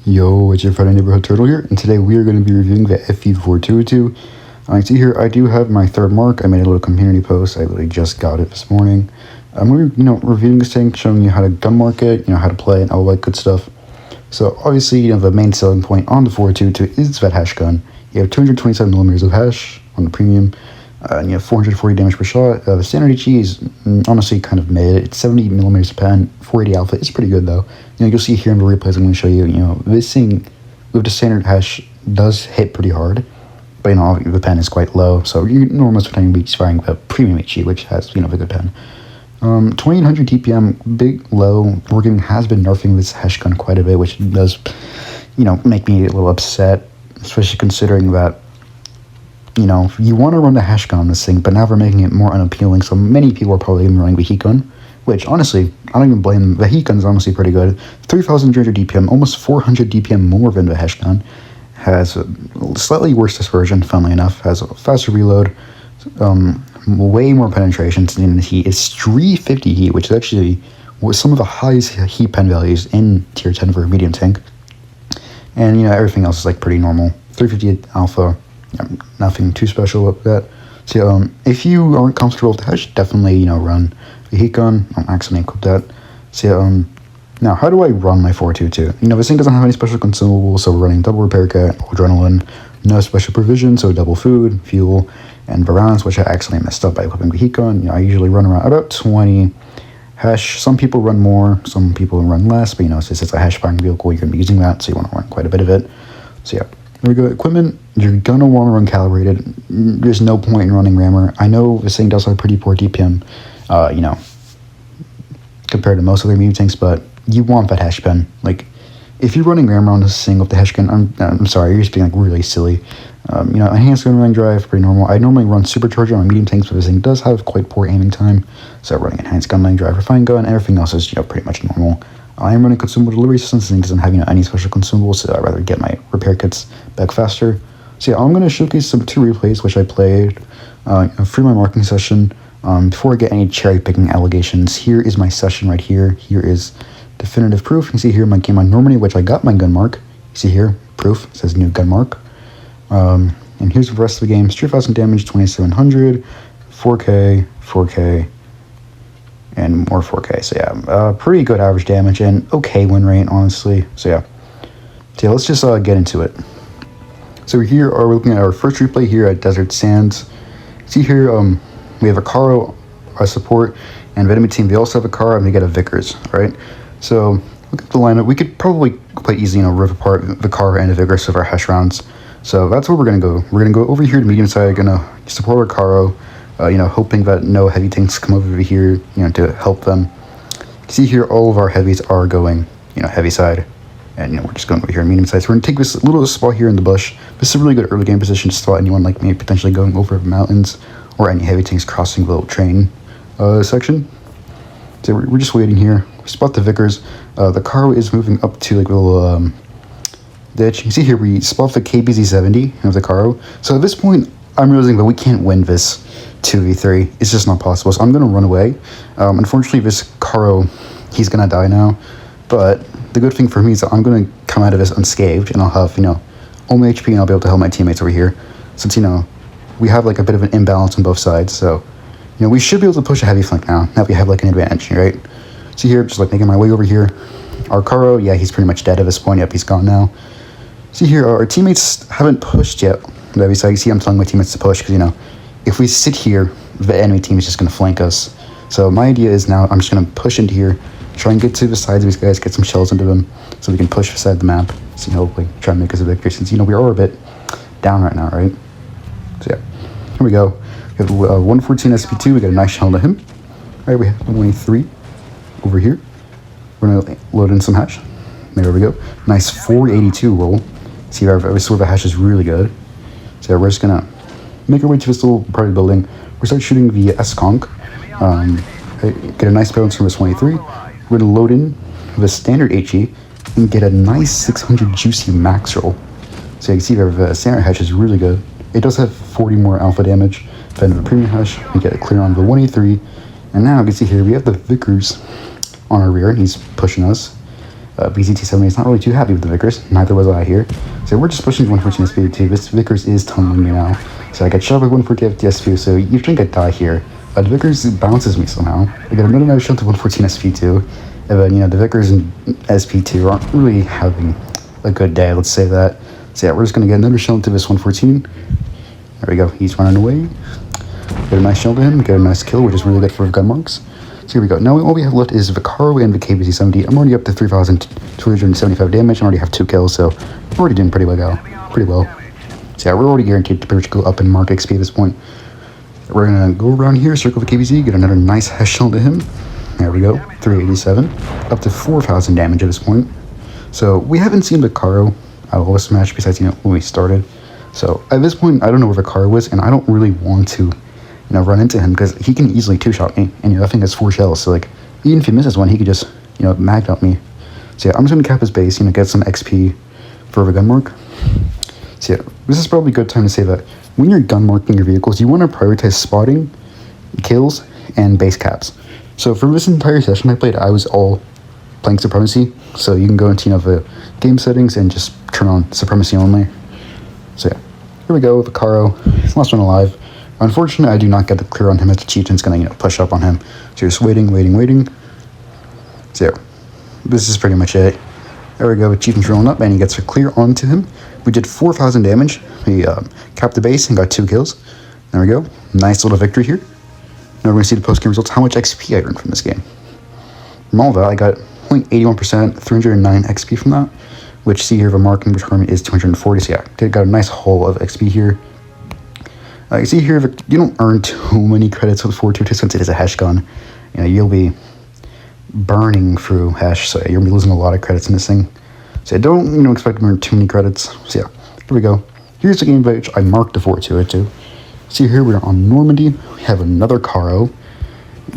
Yo, it's your friendly neighborhood turtle here, and today we are going to be reviewing the FV4202. I see here I do have my third mark. I made a little community post. I literally just got it this morning. I'm going to be, reviewing this thing, showing you how to gun mark it, how to play and all that good stuff. So obviously, the main selling point on the 422 is that HESH gun. You have 227 millimeters of HESH on the premium, and you have 440 damage per shot. The standard HE is honestly kind of mid. It's 70 millimeters per pen, 480 alpha. It's pretty good though. You'll see here in the replays I'm going to show you. This thing with the standard HESH does hit pretty hard, but the pen is quite low. So you're most of the time be firing the premium HE, which has the good pen. 2800 DPM, big, low. Wargaming has been nerfing this HESH gun quite a bit, which does, make me a little upset, especially considering that, you want to run the HESH gun on this thing, but now they're making it more unappealing. So many people are probably running the heat gun, which honestly, I don't even blame them. The heat gun is honestly pretty good. 3,300 DPM, almost 400 DPM more than the HESH gun. Has a slightly worse dispersion, funnily enough. Has a faster reload. Way more penetration than the heat. It's 350 heat, which is actually some of the highest heat pen values in tier 10 for a medium tank. And everything else is like pretty normal. 350 alpha, nothing too special about that. So if you aren't comfortable with the HESH, definitely run the heat gun. I'm accidentally equipped that. So now how do I run my 422? This thing doesn't have any special consumables, so we're running double repair kit, adrenaline, no special provision, so double food, fuel, and rounds, which I accidentally messed up by equipping the heat gun. I usually run around about 20 HESH. Some people run more, some people run less, but since it's a HESH firing vehicle, you're going to be using that, so you want to run quite a bit of it. So yeah, there we go. Equipment, you're going to want to run calibrated. There's no point in running rammer. I know this thing does have pretty poor DPM, compared to most other medium tanks, but you want that HESH pen. Like, if you're running rammer on this thing with the HESH gun, I'm sorry, you're just being really silly. Enhanced gun running drive, pretty normal. I normally run supercharger on medium tanks, but this thing does have quite poor aiming time, so running enhanced gun running drive, refined gun, everything else is pretty much normal. I am running consumable delivery system. This thing doesn't have any special consumables, so I'd rather get my repair kits back faster. So yeah, I'm going to showcase two replays which I played through my marking session. Before I get any cherry picking allegations, here is my session right here. Here is definitive proof. You can see here my game on Normandy, which I got my gun mark. You see here, proof, it says new gun mark. And here's the rest of the game. 3,000 damage, 2,700, 4K, 4K, and more 4K. So yeah, pretty good average damage and okay win rate, honestly. So yeah, let's just get into it. So here we're looking at our first replay here at Desert Sands. See here, we have a Caro, our support, and Vitamin Team. They also have a Caro, and they get a Vickers, right? So look at the lineup. We could probably quite easily, rip apart the Caro and the Vickers of our HESH rounds. So that's where we're going to go. We're going to go over here to medium side, going to support our Caro, hoping that no heavy tanks come over here, to help them. See here, all of our heavies are going, heavy side. And, we're just going over here in medium side. So we're going to take this little spot here in the bush. This is a really good early game position to spot anyone like me potentially going over the mountains or any heavy tanks crossing the little train section. So we're just waiting here. We spot the Vickers. The Caro is moving up to like a little ditch. You can see here we spot the KBZ-70 of the Caro. So at this point, I'm realizing that we can't win this 2v3. It's just not possible. So I'm going to run away. Unfortunately, this Caro, he's going to die now. But the good thing for me is that I'm going to come out of this unscathed, and I'll have, all my HP, and I'll be able to help my teammates over here. Since, we have like a bit of an imbalance on both sides. So, we should be able to push a heavy flank now we have like an advantage, right? See here, just like making my way over here. Our Caro, yeah, he's pretty much dead at this point. Yep, he's gone now. See here, our teammates haven't pushed yet. So you see I'm telling my teammates to push because, if we sit here, the enemy team is just going to flank us. So my idea is now I'm just going to push into here, try and get to the sides of these guys, get some shells into them so we can push aside the map. So, hopefully try and make us a victory since, we are a bit down right now, right? So yeah, here we go. We have 114 SP2, we got a nice shell to him. All right, we have 123 over here. We're going to load in some HESH. There we go. Nice 482 roll. See, our sort of a HESH is really good. So yeah, we're just going to make our way to this little private building. We start shooting the S-Conk. Get a nice balance from this 23. We're going to load in the standard HE and get a nice 600 juicy max roll. So you can see the standard HESH is really good. It does have 40 more alpha damage than the premium HESH. We get a clear on the 183. And now you can see here we have the Vickers on our rear, and he's pushing us. BZT70 is not really too happy with the Vickers. Neither was I here. So we're just pushing 114 SP2. This Vickers is tumbling me now. So I get shot by 140 FTS2, so you think I die here. The Vickers bounces me somehow. I get another shot to 114 SP2. And then, you know, the Vickers and SP2 aren't really having a good day, let's say that. So yeah, we're just going to get another shell into this 114. There we go, he's running away. Get a nice shell to him, get a nice kill, which is really good for gun marks. So here we go. Now all we have left is Vicaro and the KBC-70. I'm already up to 3,275 damage. I already have 2 kills, so I'm already doing pretty well. So yeah, we're already guaranteed to pretty much go up in mark XP at this point. We're going to go around here, circle the KBC, get another nice HESH shell to him. There we go, 387. Up to 4,000 damage at this point. So we haven't seen Vicaro at all this match besides, you know, when we started. So at this point, I don't know where Vicaro was, and I don't really want to, you know, run into him because he can easily 2-shot me, and you know, that thing has 4 shells, so like, even if he misses one, he could just, you know, mag up me. So yeah, I'm just gonna cap his base, you know, get some XP for a gun mark. So yeah, this is probably a good time to say that when you're gun marking your vehicles, you want to prioritize spotting, kills, and base caps. So for this entire session I played, I was all playing Supremacy, so you can go into, you know, the game settings and just turn on Supremacy only. So yeah, here we go with Vicaro, last one alive. Unfortunately, I do not get the clear on him as the Chieftain's gonna, you know, push up on him. So just waiting. So yeah, this is pretty much it. There we go, the Chieftain's rolling up and he gets a clear onto him. We did 4,000 damage. We capped the base and got 2 kills. There we go, nice little victory here. Now we're gonna see the post-game results, how much XP I earned from this game. From all that, I got 0.81%, 309 XP from that, which see here the marking requirement is 240. So yeah, got a nice haul of XP here. You see here, you don't earn too many credits with 422 since it is a HESH gun. You know, you'll be burning through HESH, so you're gonna be losing a lot of credits in this thing. So I don't, you know, expect to earn too many credits. So yeah, here we go. Here's the game by which I marked the 422. See here, we're on Normandy. We have another Caro.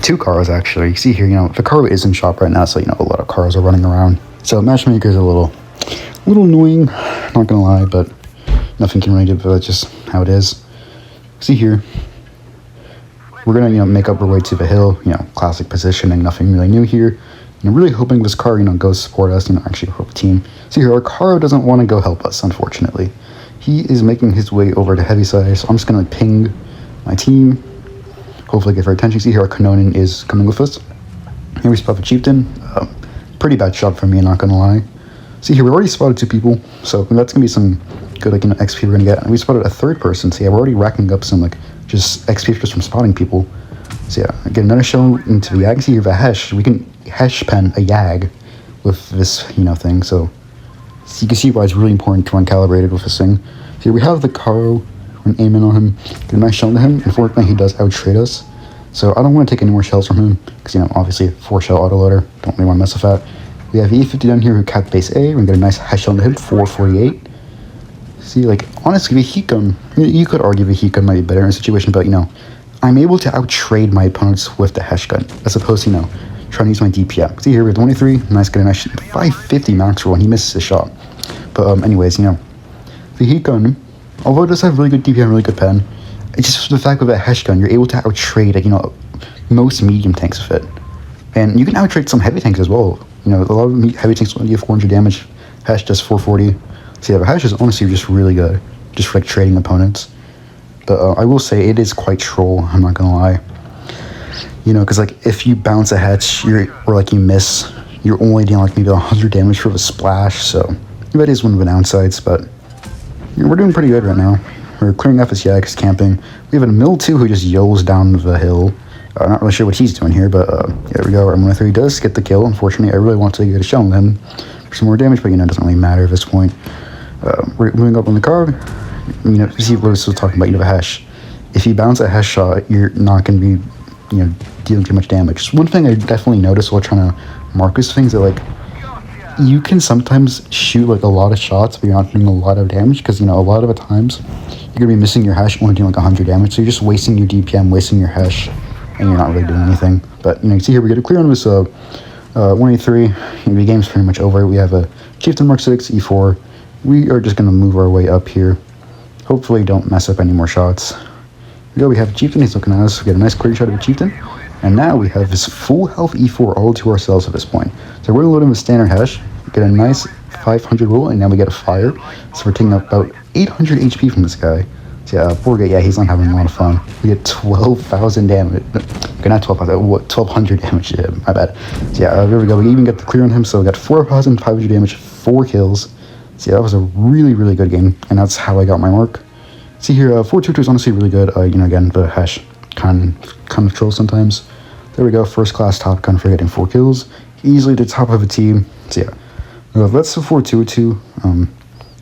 2 Caros actually. You see here, you know, the Caro is in shop right now, so you know, a lot of Caros are running around. So matchmaker is a little annoying, not gonna lie, but nothing can really do, but that's just how it is. See here, we're gonna, you know, make up our way to the hill, you know, classic positioning, nothing really new here. And I'm really hoping this car, you know, goes support us, you know, actually help the team. See here, our Caro doesn't want to go help us, unfortunately. He is making his way over to heavy side, so I'm just gonna ping my team, hopefully get their attention. See here, our Kanonin is coming with us. Here we spot the Chieftain. Pretty bad shot for me, not gonna lie. See here, we already spotted 2 people, so that's gonna be some good, like, you know, XP we're gonna get. And we spotted a 3rd person, so yeah, we're already racking up some, like, just XP just from spotting people. So yeah, get another shell into the Yag. See here, the HESH, we can HESH pen a Yag with this, you know, thing, so you can see why it's really important to run calibrated with this thing. So here we have the Caro, we're gonna aim in on him, get a nice shell into him. Unfortunately, he does out-trade us, so I don't want to take any more shells from him, because, you know, obviously 4-shell autoloader, don't really want to mess with that. We have E50 down here who capped base A, we're gonna get a nice HESH shell into him, 448. See, like, honestly, the heat gun, you could argue the heat gun might be better in a situation, but, you know, I'm able to out-trade my opponents with the HESH gun, as opposed to, you know, trying to use my DPM. See here, we have 23, nice, get a nice 550 max roll, and he misses a shot. But, anyways, you know, the heat gun, although it does have really good DPM, really good pen, it's just the fact with a HESH gun, you're able to out-trade, like, you know, most medium tanks with it. And you can out-trade some heavy tanks as well. You know, a lot of heavy tanks only do 400 damage, HESH does 440. So yeah, the HESH is honestly just really good, just for like trading opponents. But I will say it is quite troll, I'm not gonna lie. You know, because like if you bounce a HESH, or like you miss, you're only dealing like maybe 100 damage for the splash. So that is one of the downsides, but you know, we're doing pretty good right now. We're clearing off his Yags, camping. We have a Mill 2 who just yells down the hill. I'm not really sure what he's doing here, but there we go. Our M103 does get the kill. Unfortunately, I really want to get a shell on him for some more damage, but you know, it doesn't really matter at this point. We're moving up on the car. You know, you see what I was talking about, you know, a HESH. If you bounce a HESH shot, you're not going to be, you know, dealing too much damage. One thing I definitely noticed while trying to mark these things that, like, you can sometimes shoot, like, a lot of shots, but you're not doing a lot of damage, because, you know, a lot of the times, you're going to be missing your HESH, only doing, like, 100 damage, so you're just wasting your DPM, wasting your HESH, and you're not really doing anything. But, you know, you see here, we get a clear on this 183. The game's pretty much over. We have a Chieftain Mark 6, E4. We are just going to move our way up here. Hopefully don't mess up any more shots. Here we go, we have a Chieftain, he's looking at us. We get a nice clear shot of a Chieftain. And now we have this full health E4 all to ourselves at this point. So we're going to load him with standard HESH. get a nice 500 roll, and now we get a fire. So we're taking about 800 HP from this guy. So yeah, poor guy, yeah, he's not having a lot of fun. We get 12,000 damage. Okay, not 12,000, what, 1,200 damage to him, my bad. So yeah, there we go. We even get the clear on him, so we got 4,500 damage, 4 kills. So yeah, that was a really, really good game, and that's how I got my mark. See here, 422 is honestly really good. You know, again, the HESH kind of trolls sometimes. There we go, first class top gun for getting 4 kills. Easily the top of a team. So yeah, that's the 422.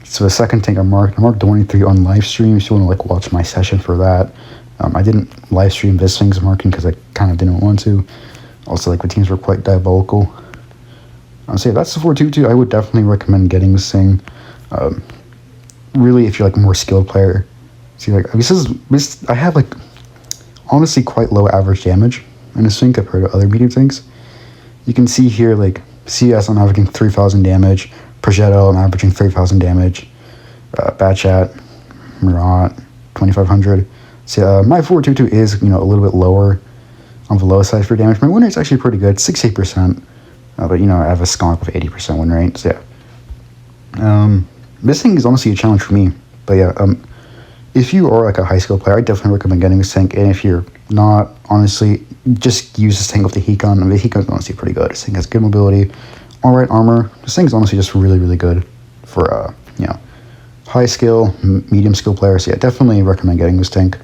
So the second tank I marked 23 on live stream. If you want to like watch my session for that. I didn't live stream this thing's marking because I kind of didn't want to. Also, like the teams were quite diabolical. So yeah, that's the 422. I would definitely recommend getting this thing. Really, if you're like a more skilled player. See, like this I have like honestly quite low average damage in this thing compared to other medium tanks. You can see here, like CS I'm averaging 3,000 damage. Progetto I'm averaging 3,000 damage. Bad Chat, Murat 2,500. So my 422 is, you know, a little bit lower on the low side for damage. My win rate's actually pretty good, 68%. But you know, I have a skunk with 80% win rate. So yeah, this thing is honestly a challenge for me. But yeah, if you are like a high skill player, I definitely recommend getting this tank. And if you're not, honestly, just use this tank with the Hecon. And the Hecon is honestly pretty good. This thing has good mobility, alright armor. This thing is honestly just really, really good for you know, high skill, medium skill players. So yeah, definitely recommend getting this tank.